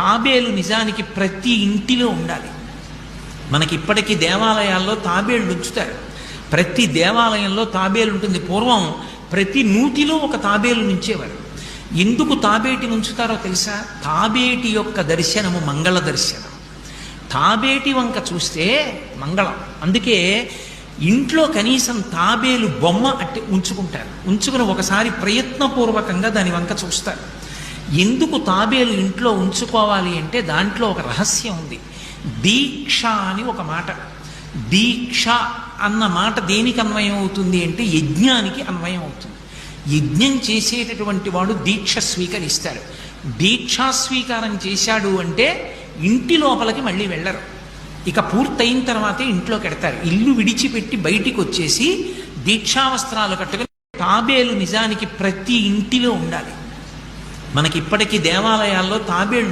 తాబేలు నిజానికి ప్రతి ఇంటిలో ఉండాలి. మనకి ఇప్పటికీ దేవాలయాల్లో తాబేళ్ళు ఉంచుతారు. ప్రతి దేవాలయంలో తాబేలు ఉంటుంది. పూర్వం ప్రతి నూతిలో ఒక తాబేలు నుంచేవారు. ఎందుకు తాబేటి నుంచుతారో తెలుసా? తాబేటి యొక్క దర్శనము మంగళ దర్శనం. తాబేటి వంక చూస్తే మంగళం. అందుకే ఇంట్లో కనీసం తాబేలు బొమ్మ అట్టి ఉంచుకుంటారు. ఉంచుకుని ఒకసారి ప్రయత్నపూర్వకంగా దాని వంక చూస్తారు. ఎందుకు తాబేలు ఇంట్లో ఉంచుకోవాలి అంటే దాంట్లో ఒక రహస్యం ఉంది. దీక్ష అని ఒక మాట. దీక్ష అన్న మాట దేనికి అన్వయం అవుతుంది అంటే యజ్ఞానికి అన్వయం అవుతుంది. యజ్ఞం చేసేటటువంటి వాడు దీక్ష స్వీకరిస్తాడు. దీక్షా స్వీకారం చేశాడు అంటే ఇంటి లోపలికి మళ్ళీ వెళ్ళరు. ఇక పూర్తయిన తర్వాతే ఇంట్లోకి వెడతారు. ఇల్లు విడిచిపెట్టి బయటికి వచ్చేసి దీక్షావస్త్రాలు కట్టుకుని తాబేలు నిజానికి ప్రతి ఇంటిలో ఉండాలి. మనకి ఇప్పటికీ దేవాలయాల్లో తాబేళ్ళు